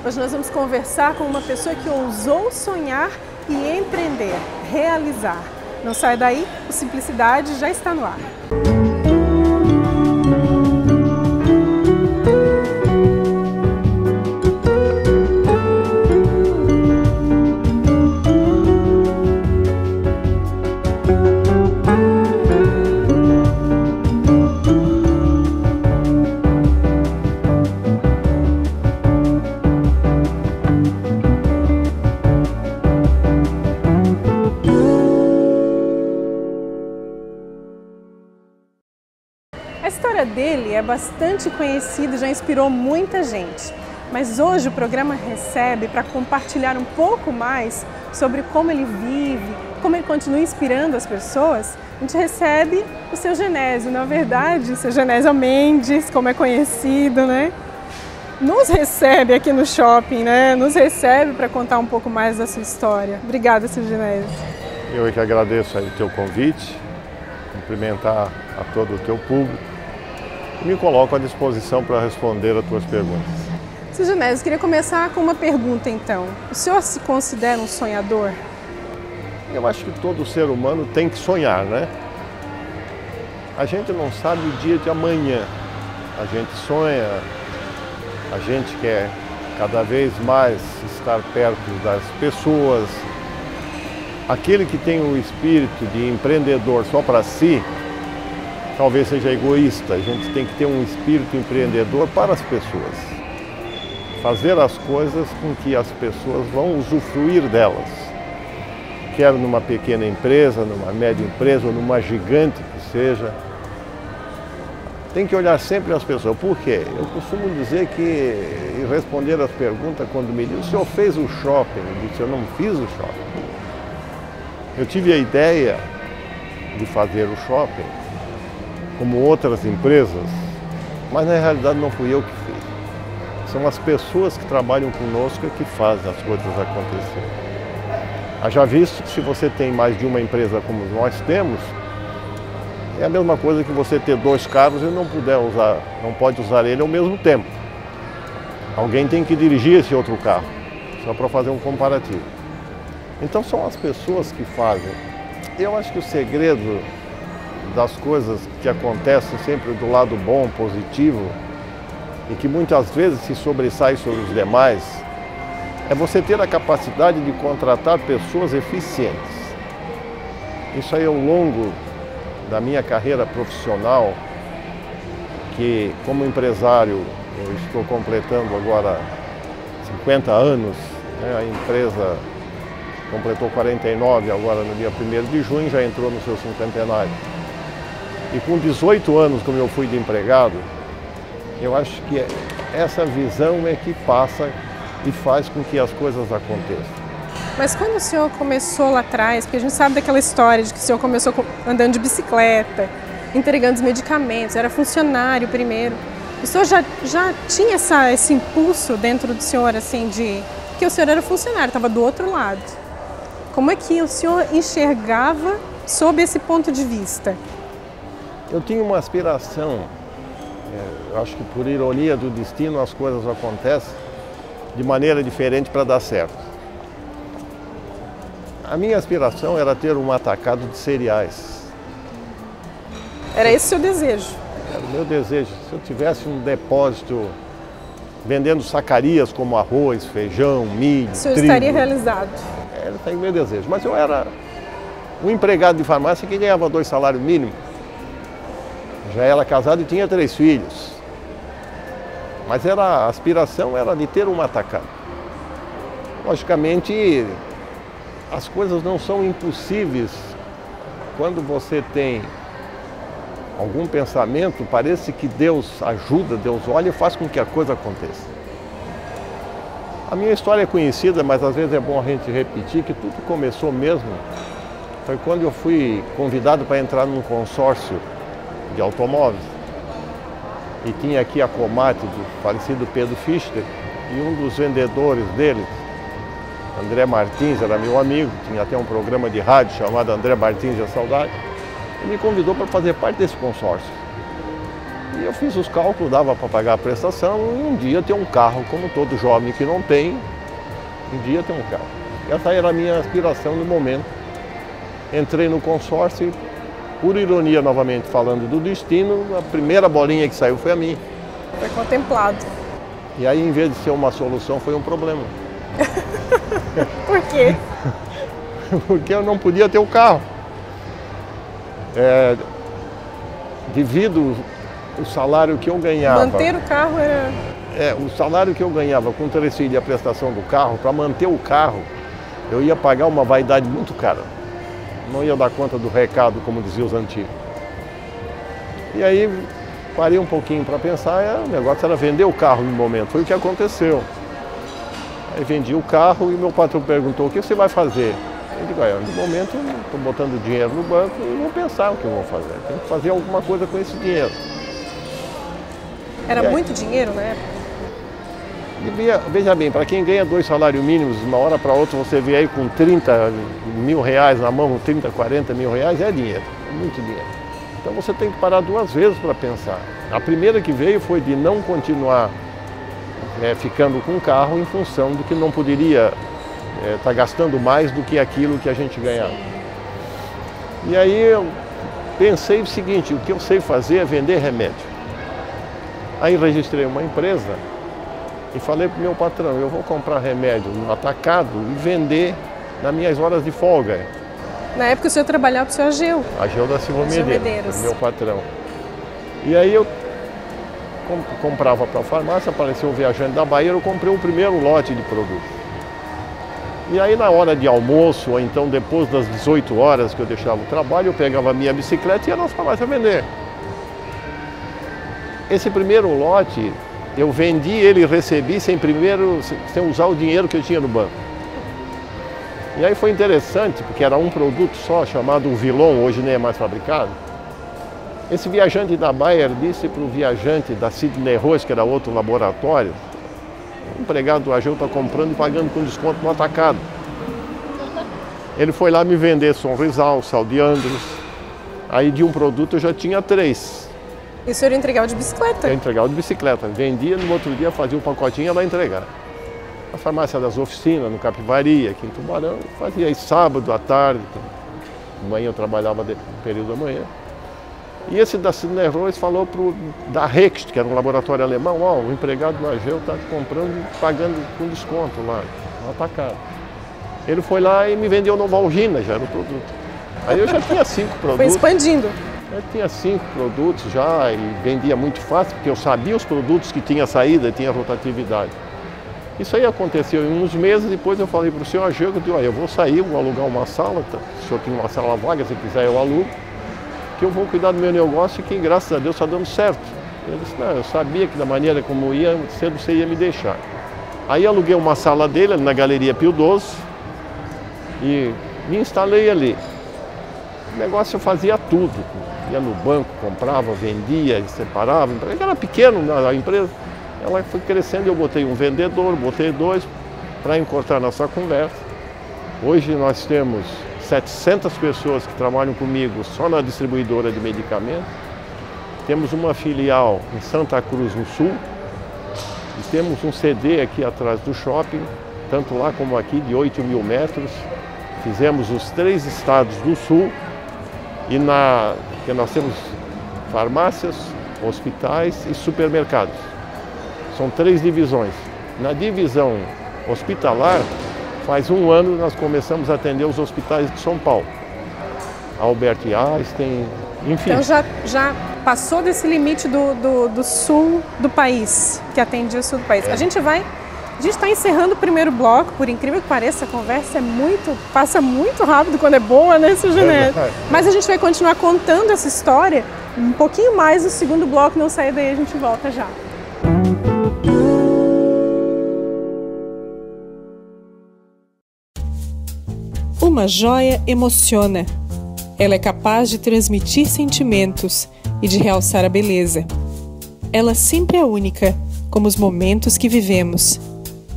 Hoje nós vamos conversar com uma pessoa que ousou sonhar e empreender, realizar. Não sai daí, o Simplicidade já está no ar. A história dele é bastante conhecida e já inspirou muita gente. Mas hoje o programa recebe para compartilhar um pouco mais sobre como ele vive, como ele continua inspirando as pessoas. A gente recebe o Seu Genésio, na verdade, o Seu Genésio Mendes, como é conhecido, né? Nos recebe aqui no shopping, né? Nos recebe para contar um pouco mais da sua história. Obrigada, Seu Genésio. Eu é que agradeço aí o teu convite, cumprimentar a todo o teu público. Me coloco à disposição para responder as tuas perguntas. Seu Genésio, queria começar com uma pergunta então. O senhor se considera um sonhador? Eu acho que todo ser humano tem que sonhar, né? A gente não sabe o dia de amanhã. A gente sonha, a gente quer cada vez mais estar perto das pessoas. Aquele que tem o espírito de empreendedor só para si, talvez seja egoísta. A gente tem que ter um espírito empreendedor para as pessoas. Fazer as coisas com que as pessoas vão usufruir delas. Quer numa pequena empresa, numa média empresa ou numa gigante que seja. Tem que olhar sempre as pessoas. Por quê? Eu costumo dizer que, e responder as perguntas quando me dizem, o senhor fez o shopping? Eu disse, eu não fiz o shopping. Eu tive a ideia de fazer o shopping como outras empresas, mas na realidade não fui eu que fiz. São as pessoas que trabalham conosco que fazem as coisas acontecerem. Haja visto que se você tem mais de uma empresa como nós temos, é a mesma coisa que você ter dois carros e não pode usar ele ao mesmo tempo. Alguém tem que dirigir esse outro carro, só para fazer um comparativo. Então são as pessoas que fazem. Eu acho que o segredo das coisas que acontecem sempre do lado bom, positivo, e que muitas vezes se sobressai sobre os demais, é você ter a capacidade de contratar pessoas eficientes. Isso aí ao longo da minha carreira profissional, que como empresário eu estou completando agora 50 anos, né? A empresa completou 49 agora no dia 1º de junho, já entrou no seu cinquentenário. E com 18 anos, como eu fui de empregado, eu acho que essa visão é que passa e faz com que as coisas aconteçam. Mas quando o senhor começou lá atrás, porque a gente sabe daquela história de que o senhor começou andando de bicicleta, entregando os medicamentos, era funcionário primeiro. O senhor já tinha esse impulso dentro do senhor, assim, de que o senhor era funcionário, estava do outro lado. Como é que o senhor enxergava sob esse ponto de vista? Eu tinha uma aspiração, eu acho que por ironia do destino as coisas acontecem de maneira diferente para dar certo. A minha aspiração era ter um atacado de cereais. Era esse o seu desejo? Era o meu desejo. Se eu tivesse um depósito vendendo sacarias como arroz, feijão, milho, o senhor trigo, estaria realizado? Era o meu desejo. Mas eu era um empregado de farmácia que ganhava 2 salários mínimos. Já era casado e tinha 3 filhos. Mas a aspiração era de ter um atacado. Logicamente, as coisas não são impossíveis. Quando você tem algum pensamento, parece que Deus ajuda, Deus olha e faz com que a coisa aconteça. A minha história é conhecida, mas às vezes é bom a gente repetir que tudo começou mesmo. Foi quando eu fui convidado para entrar num consórcio de automóveis. E tinha aqui a Comate do falecido Pedro Fichter, e um dos vendedores dele, André Martins, era meu amigo, tinha até um programa de rádio chamado André Martins e a Saudade, e me convidou para fazer parte desse consórcio. E eu fiz os cálculos, dava para pagar a prestação e um dia ter um carro, como todo jovem que não tem, um dia ter um carro. Essa era a minha aspiração no momento. Entrei no consórcio e, por ironia, novamente falando do destino, a primeira bolinha que saiu foi a minha. Foi contemplado. E aí, em vez de ser uma solução, foi um problema. Por quê? Porque eu não podia ter o carro. Devido ao salário que eu ganhava... Manter o carro era... o salário que eu ganhava com o Telecine e a prestação do carro, para manter o carro, eu ia pagar uma vaidade muito cara. Não ia dar conta do recado, como diziam os antigos. E aí, parei um pouquinho para pensar, o negócio era vender o carro no momento. Foi o que aconteceu. Aí vendi o carro e meu patrão perguntou, o que você vai fazer? Eu digo, no momento estou botando dinheiro no banco e vou pensar o que eu vou fazer. Tenho que fazer alguma coisa com esse dinheiro. Era muito dinheiro na época? Veja bem, para quem ganha 2 salários mínimos, de uma hora para outra você vê aí com 30 mil reais na mão, 30, 40 mil reais, é dinheiro, é muito dinheiro. Então você tem que parar 2 vezes para pensar. A primeira que veio foi de não continuar ficando com o carro em função de que não poderia estar gastando mais do que aquilo que a gente ganhava. E aí eu pensei o seguinte, o que eu sei fazer é vender remédio. Aí registrei uma empresa e falei para o meu patrão, eu vou comprar remédio no atacado e vender nas minhas horas de folga. Na época o senhor trabalhava para o seu Ageu. Ageu da Silva Medeiros, meu patrão. E aí eu comprava para a farmácia, apareceu um viajante da Bahia, eu comprei o primeiro lote de produtos. E aí na hora de almoço, ou então depois das 18 horas que eu deixava o trabalho, eu pegava a minha bicicleta e ia na farmácia vender. Esse primeiro lote, eu vendi ele e recebi sem usar o dinheiro que eu tinha no banco. E aí foi interessante, porque era um produto só, chamado Vilon, hoje nem é mais fabricado. Esse viajante da Bayer disse para o viajante da Sidney Rose, que era outro laboratório, o empregado do Ageu está comprando e pagando com desconto no atacado. Ele foi lá me vender Sonrisal, Sal de Andros. Aí de um produto eu já tinha 3. E o senhor entregava de bicicleta? Eu entregava de bicicleta. Vendia, no outro dia fazia um pacotinho e ia lá entregar. A farmácia das oficinas, no Capivari, aqui em Tubarão, fazia aí sábado à tarde. De manhã eu trabalhava no período da manhã. E esse da Sidney Rose falou da Rext, que era um laboratório alemão, o empregado do Ageu está comprando e pagando com desconto lá, no atacado. Ele foi lá e me vendeu Novalgina, já era o produto. Aí eu já tinha 5 produtos. Foi expandindo. Eu tinha 5 produtos já e vendia muito fácil, porque eu sabia os produtos que tinha saída, tinha rotatividade. Isso aí aconteceu em uns meses, depois eu falei para o senhor Ageu, eu vou sair, vou alugar uma sala, o senhor tem uma sala vaga, se quiser eu alugo, que eu vou cuidar do meu negócio e que, graças a Deus, está dando certo. Ele disse, não, eu sabia que da maneira como ia, cedo você ia me deixar. Aí aluguei uma sala dele, ali na Galeria Pio XII, e me instalei ali. O negócio eu fazia tudo. Ia no banco, comprava, vendia, separava. Era pequeno a empresa. Ela foi crescendo e eu botei um vendedor, botei 2 para encurtar nossa conversa. Hoje nós temos 700 pessoas que trabalham comigo só na distribuidora de medicamentos. Temos uma filial em Santa Cruz, no Sul. E temos um CD aqui atrás do shopping, tanto lá como aqui, de 8.000 metros. Fizemos os 3 estados do Sul. E que nós temos farmácias, hospitais e supermercados. São 3 divisões. Na divisão hospitalar, faz 1 ano nós começamos a atender os hospitais de São Paulo. Albert Einstein, enfim. Então já passou desse limite do sul do país, que atendia o sul do país. A gente está encerrando o primeiro bloco, por incrível que pareça, a conversa passa muito rápido quando é boa, né, seu Genésio? Mas a gente vai continuar contando essa história um pouquinho mais no segundo bloco, não saia daí, a gente volta já. Uma joia emociona. Ela é capaz de transmitir sentimentos e de realçar a beleza. Ela sempre é única, como os momentos que vivemos.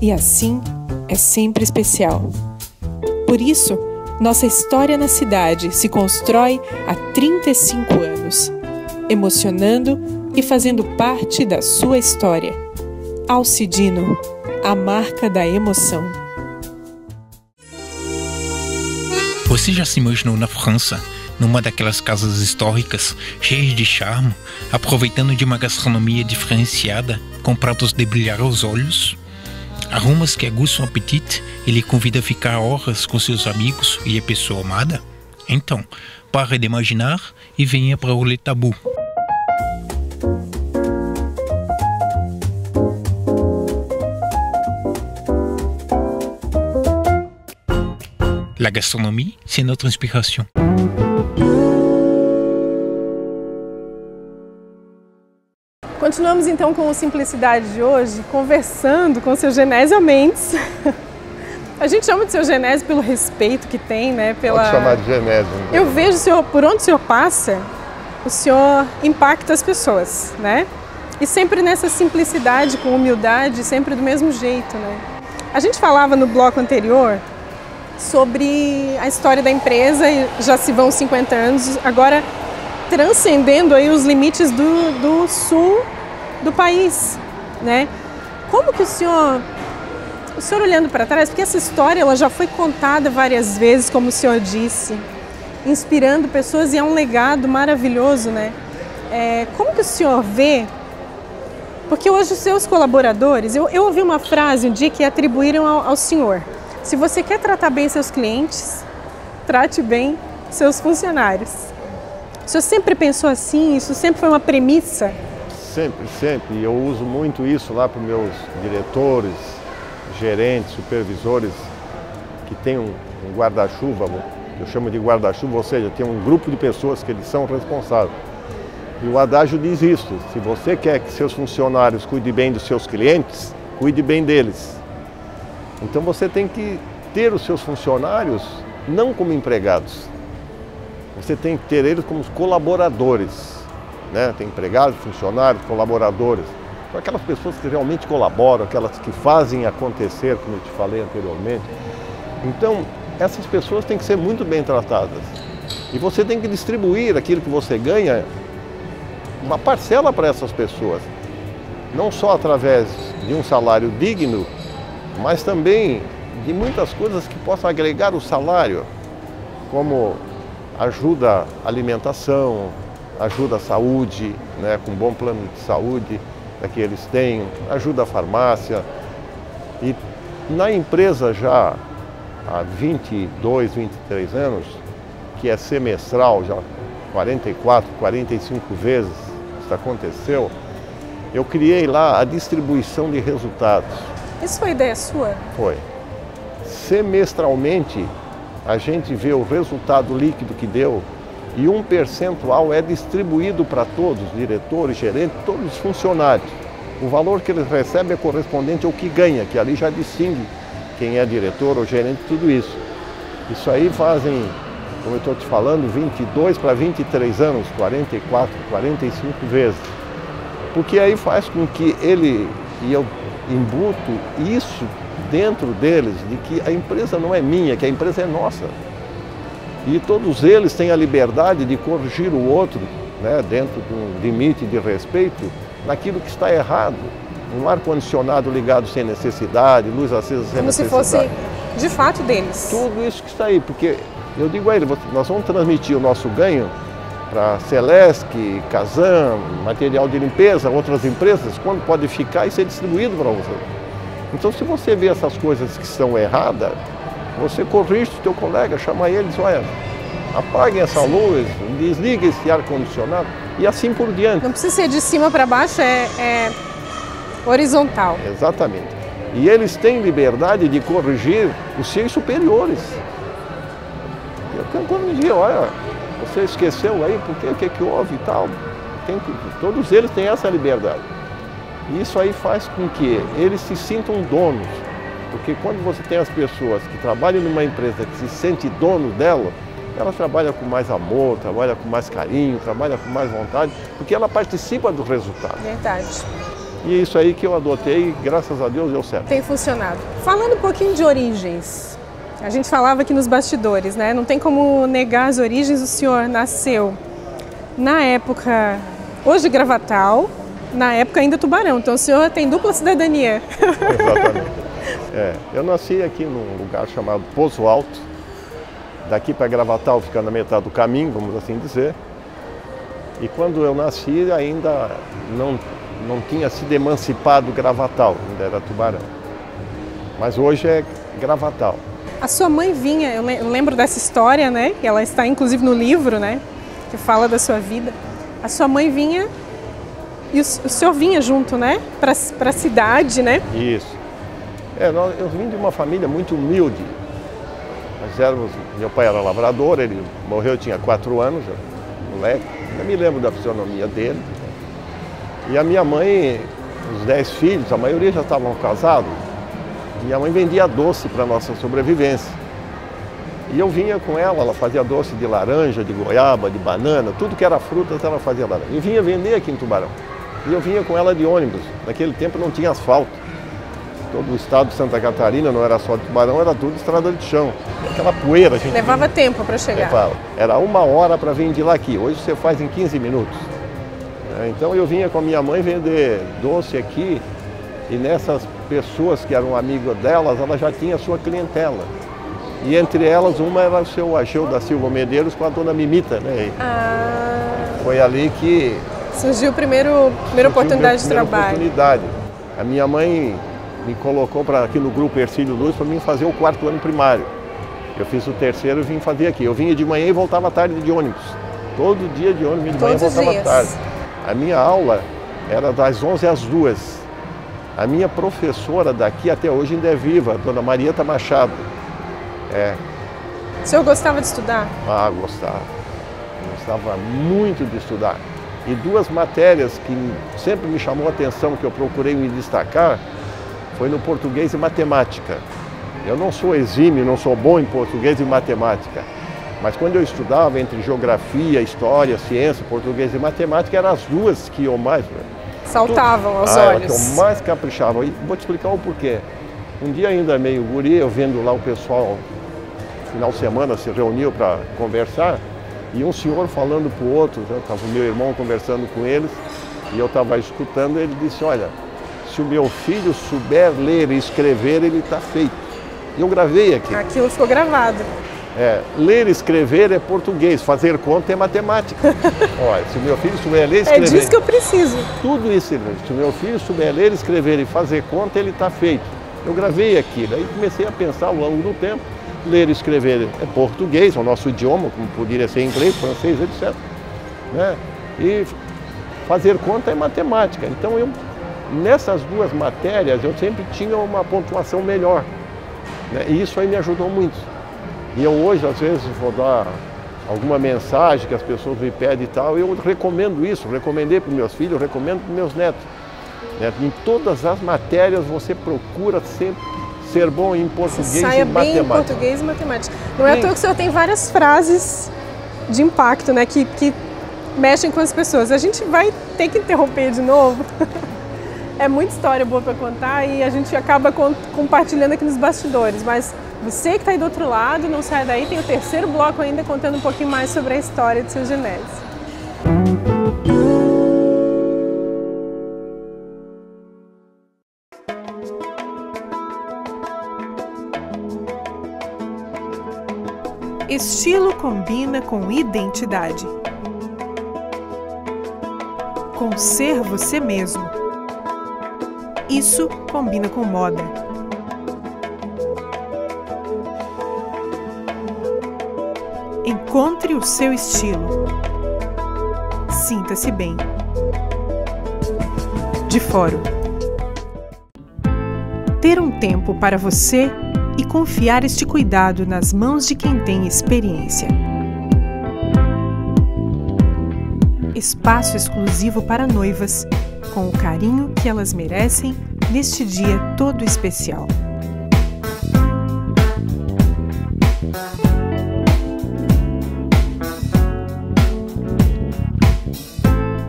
E assim, é sempre especial. Por isso, nossa história na cidade se constrói há 35 anos, emocionando e fazendo parte da sua história. Alcidino, a marca da emoção. Você já se imaginou na França, numa daquelas casas históricas, cheias de charme, aproveitando de uma gastronomia diferenciada, com pratos de brilhar os olhos? Aromas que aguçam o apetite e lhe convidam a ficar horas com seus amigos e a pessoa amada? Então, pare de imaginar e venha para o Le Tabou. La gastronomie, c'est notre inspiration. Continuamos então com o Simplicidade de hoje, conversando com o seu Genésio Mendes. A gente chama de seu Genésio pelo respeito que tem, né? Pode chamar de Genésio. Eu vejo o senhor, por onde o senhor passa, o senhor impacta as pessoas, né? E sempre nessa simplicidade, com humildade, sempre do mesmo jeito, né? A gente falava no bloco anterior sobre a história da empresa, já se vão 50 anos, agora transcendendo aí os limites do sul do país, né? Como que o senhor olhando para trás, porque essa história ela já foi contada várias vezes, como o senhor disse, inspirando pessoas e é um legado maravilhoso, né? Como que o senhor vê? Porque hoje os seus colaboradores, eu ouvi uma frase um dia que atribuíram ao senhor: se você quer tratar bem seus clientes, trate bem seus funcionários. O senhor sempre pensou assim? Isso sempre foi uma premissa? Sempre. E eu uso muito isso lá para os meus diretores, gerentes, supervisores, que tem um guarda-chuva, eu chamo de guarda-chuva, ou seja, tem um grupo de pessoas que eles são responsáveis. E o adágio diz isso: se você quer que seus funcionários cuidem bem dos seus clientes, cuide bem deles. Então você tem que ter os seus funcionários não como empregados. Você tem que ter eles como colaboradores, né? Tem empregados, funcionários, colaboradores. São aquelas pessoas que realmente colaboram, aquelas que fazem acontecer, como eu te falei anteriormente. Então, essas pessoas têm que ser muito bem tratadas. E você tem que distribuir aquilo que você ganha, uma parcela para essas pessoas. Não só através de um salário digno, mas também de muitas coisas que possam agregar o salário, como ajuda à alimentação, ajuda à saúde, né, com um bom plano de saúde que eles têm, ajuda à farmácia. E na empresa já há 22, 23 anos, que é semestral, já 44, 45 vezes isso aconteceu, eu criei lá a distribuição de resultados. Isso foi ideia sua? Foi. Semestralmente, a gente vê o resultado líquido que deu e um percentual é distribuído para todos, diretores, gerentes, todos os funcionários. O valor que eles recebem é correspondente ao que ganha, que ali já distingue quem é diretor ou gerente, tudo isso. Isso aí fazem, como eu estou te falando, 22 para 23 anos, 44, 45 vezes. Porque aí faz com que ele, e eu embuto isso dentro deles, de que a empresa não é minha, que a empresa é nossa. E todos eles têm a liberdade de corrigir o outro, né, dentro de um limite de respeito, naquilo que está errado. Um ar-condicionado ligado sem necessidade, luz acesa sem necessidade. Como se fosse de fato deles. Tudo isso que está aí, porque eu digo a ele, nós vamos transmitir o nosso ganho para Celesc, Kazan, material de limpeza, outras empresas, quando pode ficar e ser distribuído para você. Então, se você vê essas coisas que são erradas, você corrige o teu colega, chama ele e diz: olha, apaguem essa luz, desliga esse ar-condicionado e assim por diante. Não precisa ser de cima para baixo, é horizontal. Exatamente. E eles têm liberdade de corrigir os seus superiores. Quando me diz: olha, você esqueceu aí, por quê? O que houve e tal? Todos eles têm essa liberdade. E isso aí faz com que eles se sintam donos. Porque quando você tem as pessoas que trabalham numa empresa que se sente dono dela, ela trabalha com mais amor, trabalha com mais carinho, trabalha com mais vontade, porque ela participa do resultado. Verdade. E é isso aí que eu adotei e graças a Deus deu certo. Tem funcionado. Falando um pouquinho de origens, a gente falava aqui nos bastidores, né? Não tem como negar as origens. O senhor nasceu na época Hoje Gravatal, na época ainda Tubarão, então o senhor tem dupla cidadania. Exatamente. Eu nasci aqui num lugar chamado Poço Alto. Daqui para Gravatal fica na metade do caminho, vamos assim dizer. E quando eu nasci ainda não tinha sido emancipado Gravatal, ainda era Tubarão. Mas hoje é Gravatal. A sua mãe vinha, eu lembro dessa história, né? Ela está inclusive no livro, né? Que fala da sua vida. A sua mãe vinha e o senhor vinha junto, né? Para a cidade, né? Isso. Eu vim de uma família muito humilde. Meu pai era lavrador, ele morreu, eu tinha 4 anos, moleque. Eu me lembro da fisionomia dele. E a minha mãe, os 10 filhos, a maioria já estavam casados. Minha mãe vendia doce para a nossa sobrevivência. E eu vinha com ela fazia doce de laranja, de goiaba, de banana, tudo que era frutas ela fazia lá. E vinha vender aqui em Tubarão. E eu vinha com ela de ônibus. Naquele tempo não tinha asfalto. Todo o estado de Santa Catarina, não era só de Tubarão, era tudo estrada de chão. Aquela poeira, a gente levava tempo para chegar. Levava. Era 1 hora para vir de lá aqui. Hoje você faz em 15 minutos. Então eu vinha com a minha mãe vender doce aqui. E nessas pessoas que eram amigas delas, ela já tinha a sua clientela. E entre elas, uma era o seu Ageu da Silva Medeiros com a dona Mimita, né? Foi ali que surgiu a primeira oportunidade de trabalho. A minha mãe me colocou aqui no grupo Ercílio Luz para mim fazer o 4º ano primário. Eu fiz o 3º e vim fazer aqui. Eu vinha de manhã e voltava à tarde de ônibus. Todo dia de ônibus, de manhã e voltava à tarde. A minha aula era das 11 às 2. A minha professora daqui até hoje ainda é viva, a dona Marieta Machado. O senhor gostava de estudar? Ah, gostava. Gostava muito de estudar. E 2 matérias que sempre me chamou a atenção, que eu procurei me destacar, foi no português e matemática. Eu não sou exímio, não sou bom em português e matemática. Mas quando eu estudava entre geografia, história, ciência, português e matemática, eram as 2 que eu mais... saltavam aos olhos. Que eu mais caprichava. E vou te explicar o porquê. Um dia ainda meio guri, eu vendo lá o pessoal, no final de semana, se reuniu para conversar, e um senhor falando para o outro, estava o meu irmão conversando com eles, e eu estava escutando, ele disse, olha, se o meu filho souber ler e escrever, ele está feito. E eu gravei aqui. Aquilo ficou gravado. Ler e escrever é português, fazer conta é matemática. Olha, se o meu filho souber ler e escrever... É disso que eu preciso. Tudo isso, se o meu filho souber ler, escrever e fazer conta, ele está feito. Eu gravei aquilo, aí comecei a pensar ao longo do tempo, ler e escrever é português, é o nosso idioma, como poderia ser inglês, francês, etc. Né? E fazer conta é matemática. Então, nessas 2 matérias, eu sempre tinha uma pontuação melhor. Né? E isso aí me ajudou muito. E eu hoje, às vezes, vou dar alguma mensagem que as pessoas me pedem e tal, eu recomendo isso, recomendei para os meus filhos, recomendo para os meus netos. Em todas as matérias você procura sempre ser bom em português e matemática. Saia bem em português e matemática. Não é à toa que o senhor tem várias frases de impacto, né, que mexem com as pessoas. A gente vai ter que interromper de novo. É muita história boa para contar e a gente acaba compartilhando aqui nos bastidores, mas você que está aí do outro lado, não sai daí, tem o 3º bloco ainda contando um pouquinho mais sobre a história de seu Genésio. Estilo combina com identidade. Com ser você mesmo. Isso combina com moda. Encontre o seu estilo. Sinta-se bem. De Fórum. Ter um tempo para você e confiar este cuidado nas mãos de quem tem experiência. Espaço exclusivo para noivas, com o carinho que elas merecem neste dia todo especial.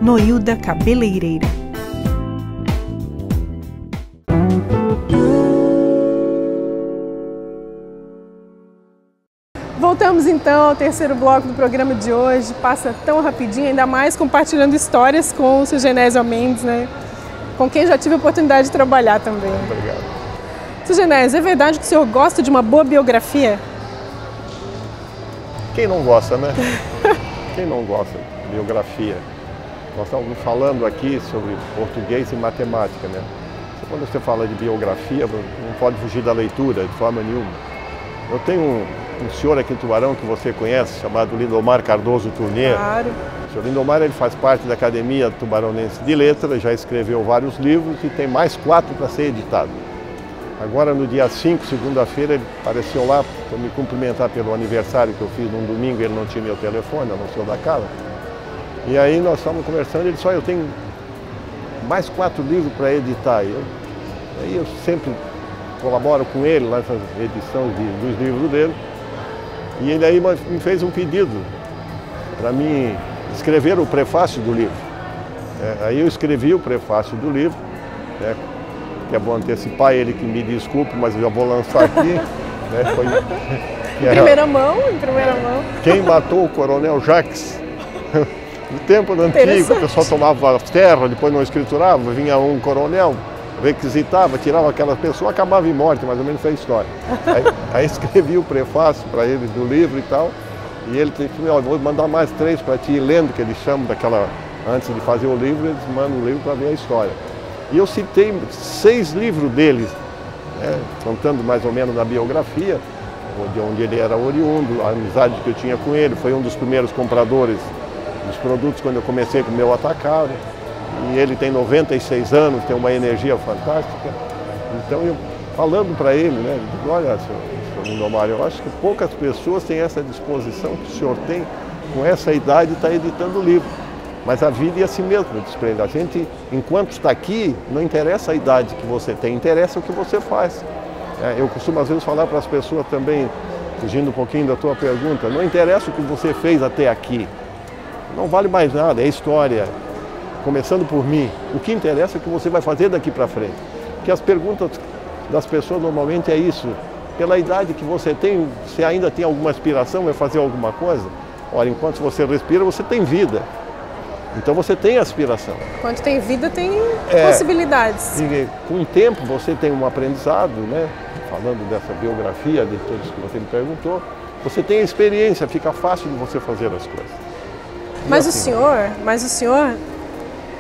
Noilda Cabeleireira. Voltamos então ao terceiro bloco do programa de hoje. Passa tão rapidinho, ainda mais compartilhando histórias com o Sr. Genésio Mendes, né? Com quem já tive a oportunidade de trabalhar também. Obrigado. Sr. Genésio, é verdade que o senhor gosta de uma boa biografia? Quem não gosta, né? Quem não gosta de biografia? Nós estamos falando aqui sobre português e matemática, né? Quando você fala de biografia, não pode fugir da leitura de forma nenhuma. Eu tenho um senhor aqui em Tubarão que você conhece, chamado Lindomar Cardoso Tournier. Claro. O senhor Lindomar, ele faz parte da Academia Tubaronense de Letras, já escreveu vários livros e tem mais 4 para ser editado. Agora, no dia 5, segunda-feira, ele apareceu lá para me cumprimentar pelo aniversário que eu fiz num domingo, ele não tinha meu telefone, anunciou da casa. E aí nós estávamos conversando, ele disse, olha, eu tenho mais 4 livros para editar. Aí eu sempre colaboro com ele nessas edições dos livros dele. E ele aí me fez um pedido para mim escrever o prefácio do livro. Aí eu escrevi o prefácio do livro, né, que é bom antecipar ele que me desculpe, mas eu já vou lançar aqui. Né, em primeira mão. Quem matou o Coronel Jacques? No tempo antigo, o pessoal tomava terra, depois não escriturava, vinha um coronel, requisitava, tirava aquela pessoa, acabava em morte, mais ou menos foi a história. Aí escrevi o prefácio para ele do livro e tal, e ele disse, vou mandar mais 3 para ti, lendo, que eles chamam daquela, antes de fazer o livro, eles mandam o livro para ver a história. E eu citei 6 livros deles, né, contando mais ou menos na biografia, de onde ele era oriundo, a amizade que eu tinha com ele, foi um dos primeiros compradores dos produtos quando eu comecei com o meu atacado. E ele tem 96 anos, tem uma energia fantástica. Então, eu, falando para ele, né, eu digo, olha, senhor Lindomar, eu acho que poucas pessoas têm essa disposição que o senhor tem, com essa idade, está editando o livro. Mas a vida é assim mesmo, eu desprendo. A gente, enquanto está aqui, não interessa a idade que você tem, interessa o que você faz. Eu costumo, às vezes, falar para as pessoas também, fugindo um pouquinho da tua pergunta, não interessa o que você fez até aqui. Não vale mais nada, é história. Começando por mim, o que interessa é o que você vai fazer daqui para frente. Porque as perguntas das pessoas normalmente é isso. Pela idade que você tem, você ainda tem alguma aspiração, vai fazer alguma coisa? Olha, enquanto você respira, você tem vida. Então você tem aspiração. Enquanto tem vida, tem possibilidades. E com o tempo você tem um aprendizado, né? Falando dessa biografia, de todos que você me perguntou, você tem experiência, fica fácil de você fazer as coisas. Mas o senhor,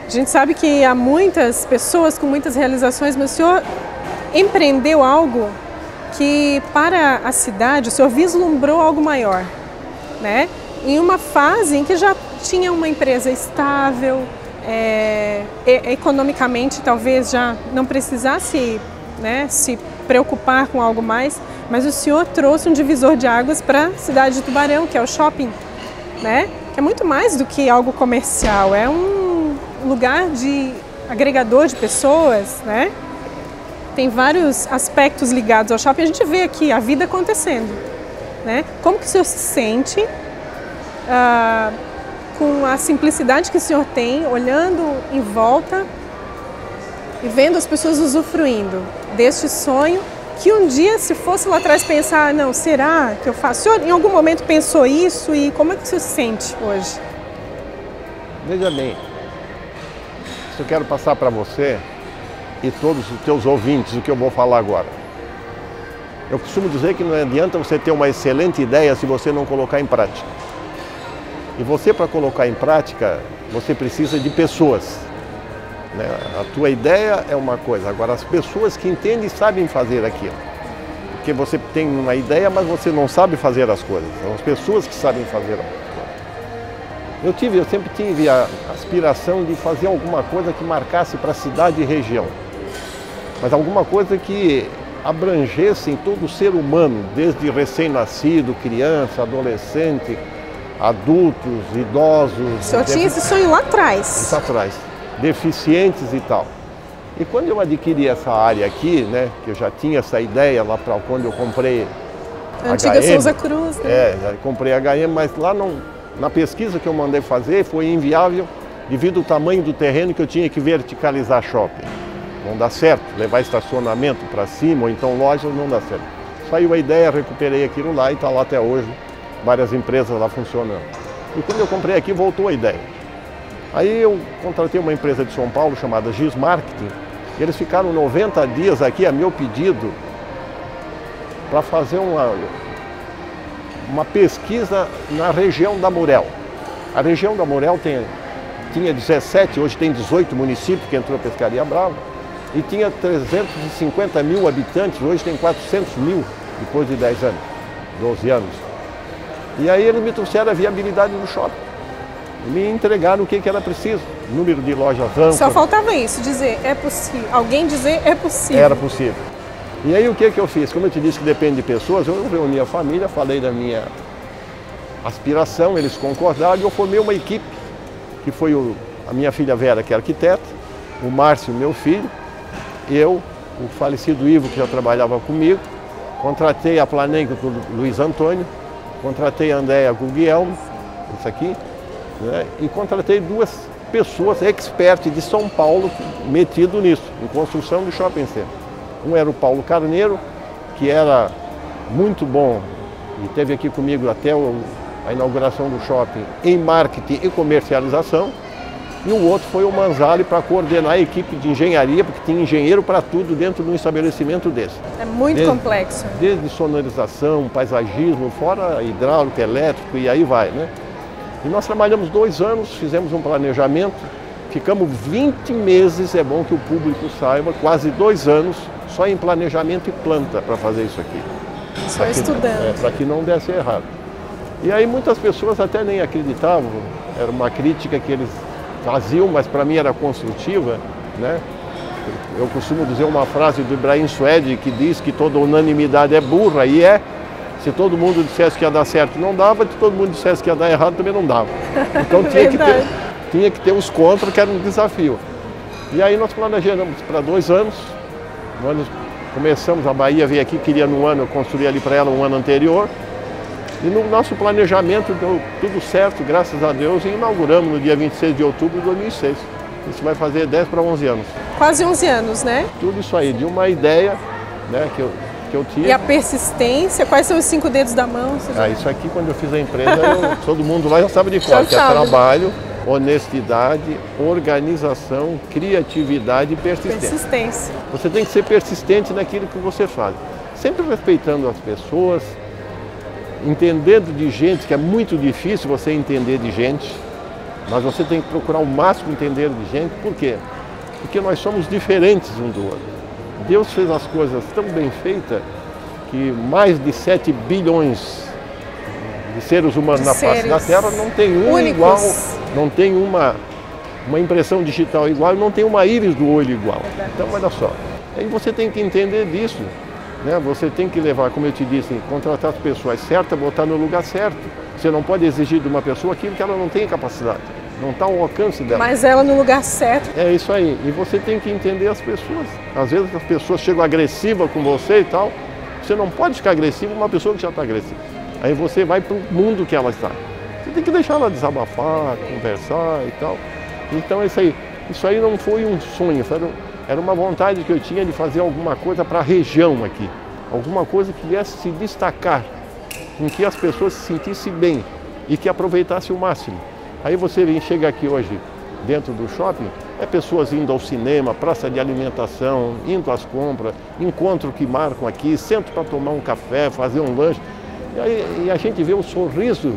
a gente sabe que há muitas pessoas com muitas realizações, mas o senhor empreendeu algo que para a cidade, o senhor vislumbrou algo maior, né? Em uma fase em que já tinha uma empresa estável, economicamente talvez já não precisasse, né, se preocupar com algo mais, mas o senhor trouxe um divisor de águas para a cidade de Tubarão, que é o shopping, né? Que é muito mais do que algo comercial, é um lugar de agregador de pessoas, né? Tem vários aspectos ligados ao shopping, a gente vê aqui a vida acontecendo, né? Como que o senhor se sente com a simplicidade que o senhor tem, olhando em volta e vendo as pessoas usufruindo deste sonho, que um dia, se fosse lá atrás pensar, não, será que eu faço? O senhor em algum momento pensou isso e como é que o senhor se sente hoje? Veja bem, eu quero passar para você e todos os teus ouvintes o que eu vou falar agora. Eu costumo dizer que não adianta você ter uma excelente ideia se você não colocar em prática. E você, para colocar em prática, você precisa de pessoas. Né? A tua ideia é uma coisa, agora as pessoas que entendem e sabem fazer aquilo. Porque você tem uma ideia, mas você não sabe fazer as coisas. São as pessoas que sabem fazer as coisas. Eu sempre tive a aspiração de fazer alguma coisa que marcasse para a cidade e região. Mas alguma coisa que abrangesse em todo o ser humano, desde recém-nascido, criança, adolescente, adultos, idosos. O senhor tinha esse sonho lá atrás? Lá atrás. Deficientes e tal. E quando eu adquiri essa área aqui, né, que eu já tinha essa ideia lá para quando eu comprei a antiga HM, Souza Cruz, né? já comprei a HM, mas lá na pesquisa que eu mandei fazer foi inviável devido ao tamanho do terreno que eu tinha que verticalizar shopping. Não dá certo, levar estacionamento para cima ou então lojas não dá certo. Saiu a ideia, recuperei aquilo lá e está lá até hoje. várias empresas lá funcionando. E quando eu comprei aqui, voltou a ideia. Aí eu contratei uma empresa de São Paulo chamada GIS Marketing. Eles ficaram 90 dias aqui a meu pedido para fazer uma pesquisa na região da Murel. A região da Murel tinha 17, hoje tem 18 municípios, que entrou a Pescaria Brava, e tinha 350 mil habitantes, hoje tem 400 mil, depois de 10 anos, 12 anos. E aí eles me trouxeram a viabilidade do shopping, e me entregaram o que era preciso, número de lojas amplas. Só faltava isso, dizer é possível, alguém dizer é possível. Era possível. E aí o que eu fiz? Como eu te disse que depende de pessoas, eu reuni a família, falei da minha aspiração, eles concordaram e eu formei uma equipe, que foi a minha filha Vera, que é arquiteta, o Márcio, meu filho, eu, o falecido Ivo, que já trabalhava comigo, contratei a Planenco do Luiz Antônio, contratei a Andréa Guglielmo, isso aqui, né, e contratei duas pessoas expertas de São Paulo metido nisso, em construção de shopping center. Um era o Paulo Carneiro, que era muito bom e esteve aqui comigo até a inauguração do shopping em marketing e comercialização. E o outro foi o Manzali para coordenar a equipe de engenharia, porque tinha engenheiro para tudo dentro de um estabelecimento desse. É muito complexo. Desde sonorização, paisagismo, fora hidráulico, elétrico e aí vai, né? E nós trabalhamos 2 anos, fizemos um planejamento, ficamos 20 meses, é bom que o público saiba, quase 2 anos, só em planejamento e planta para fazer isso aqui. Só estudando. Para que não desse errado. E aí muitas pessoas até nem acreditavam, era uma crítica que eles faziam, mas para mim era construtiva, né? Eu costumo dizer uma frase do Ibrahim Suede que diz que toda unanimidade é burra, e é. Se todo mundo dissesse que ia dar certo, não dava, se todo mundo dissesse que ia dar errado, também não dava. Então tinha que ter os contras, que era um desafio. E aí nós planejamos para 2 anos. Começamos, a Bahia veio aqui, queria no ano, eu construí ali para ela um ano anterior. E no nosso planejamento deu tudo certo, graças a Deus, e inauguramos no dia 26 de outubro de 2006. Isso vai fazer 10 para 11 anos. Quase 11 anos, né? Tudo isso aí, de uma ideia, né, que eu tinha. E a persistência, quais são os 5 dedos da mão? Isso aqui, quando eu fiz a empresa, todo mundo lá já sabe de cor, que é trabalho, honestidade, organização, criatividade e persistência. Você tem que ser persistente naquilo que você faz, sempre respeitando as pessoas, entendendo de gente, que é muito difícil você entender de gente, mas você tem que procurar o máximo entender de gente. Por quê? Porque nós somos diferentes um do outro. Deus fez as coisas tão bem feitas que mais de 7 bilhões de seres humanos na face da Terra não tem um únicos. Igual, não tem uma impressão digital igual, não tem uma íris do olho igual. Então, olha só, aí você tem que entender disso, né? Você tem que levar, como eu te disse, contratar as pessoas certas, botar no lugar certo. Você não pode exigir de uma pessoa aquilo que ela não tem capacidade, não está ao alcance dela. Mas ela no lugar certo. É isso aí, e você tem que entender as pessoas. Às vezes as pessoas chegam agressivas com você e tal, você não pode ficar agressivo com uma pessoa que já está agressiva. Aí você vai para o mundo que ela está. Você tem que deixar ela desabafar, conversar e tal. Então isso aí não foi um sonho, era uma vontade que eu tinha de fazer alguma coisa para a região aqui. Alguma coisa que viesse se destacar, em que as pessoas se sentissem bem e que aproveitassem o máximo. Aí você chega aqui hoje, dentro do shopping, pessoas indo ao cinema, praça de alimentação, indo às compras, encontros que marcam aqui, centro para tomar um café, fazer um lanche. E a gente vê o sorriso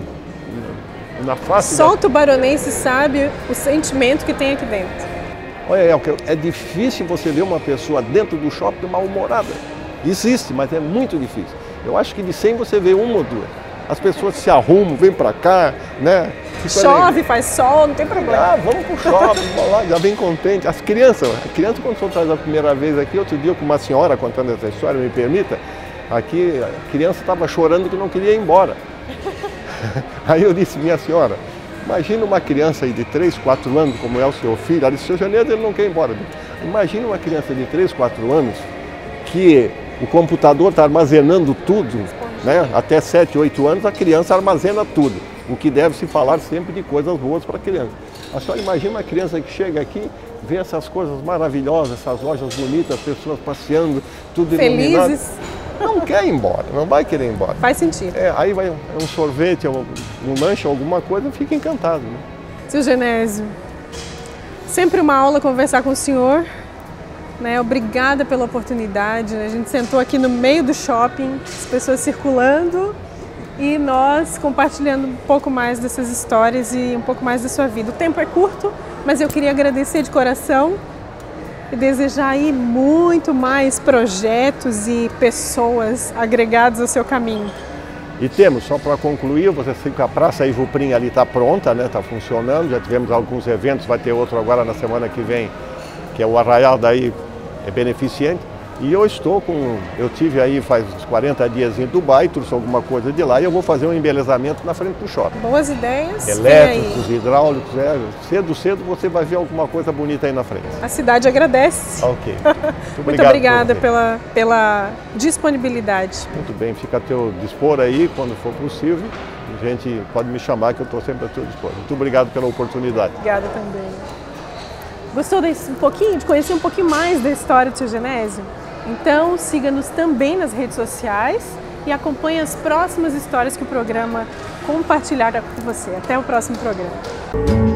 na face. Só o tubaronense sabe o sentimento que tem aqui dentro. Olha, Elker, é difícil você ver uma pessoa dentro do shopping mal-humorada. Existe, mas é muito difícil. Eu acho que de 100 você vê 1 ou 2. As pessoas se arrumam, vêm para cá, né? Chove, faz sol, não tem problema. Vamos pro shopping, vamos lá, já vem contente. As crianças, quando foram trazer a primeira vez aqui, outro dia com uma senhora contando essa história, me permita, aqui a criança estava chorando que não queria ir embora. Aí eu disse, minha senhora, imagina uma criança aí de 3, 4 anos, como é o seu filho, ela disse, seu Janeiro, ele não quer ir embora. Imagina uma criança de 3, 4 anos que o computador está armazenando tudo, né? Até 7, 8 anos a criança armazena tudo, o que deve se falar sempre de coisas boas para a criança. A senhora imagina uma criança que chega aqui, vê essas coisas maravilhosas, essas lojas bonitas, as pessoas passeando, tudo iluminado. Felizes. Não quer ir embora, não vai querer ir embora. Faz sentido. Aí vai um sorvete, um lanche, alguma coisa, fica encantado, né? Seu Genésio, sempre uma aula conversar com o senhor, né? Obrigada pela oportunidade. A gente sentou aqui no meio do shopping, as pessoas circulando e nós compartilhando um pouco mais dessas histórias e um pouco mais da sua vida. O tempo é curto, mas eu queria agradecer de coração e desejar aí muito mais projetos e pessoas agregadas ao seu caminho. E temos, só para concluir, você sabe que a Praça Ivuprim ali está pronta, né? Está funcionando, já tivemos alguns eventos, vai ter outro agora na semana que vem, que é o Arraial daí, é beneficente. E eu tive aí faz uns 40 dias em Dubai, trouxe alguma coisa de lá e eu vou fazer um embelezamento na frente do shopping. Boas ideias. Elétricos, hidráulicos, cedo você vai ver alguma coisa bonita aí na frente. A cidade agradece. Ok. Muito obrigada pela disponibilidade. Muito bem, fica a teu dispor aí quando for possível. A gente pode me chamar que eu estou sempre a teu dispor. Muito obrigado pela oportunidade. Obrigada também. Gostou de conhecer um pouquinho mais da história do seu Genésio? Então siga-nos também nas redes sociais e acompanhe as próximas histórias que o programa compartilhará com você. Até o próximo programa.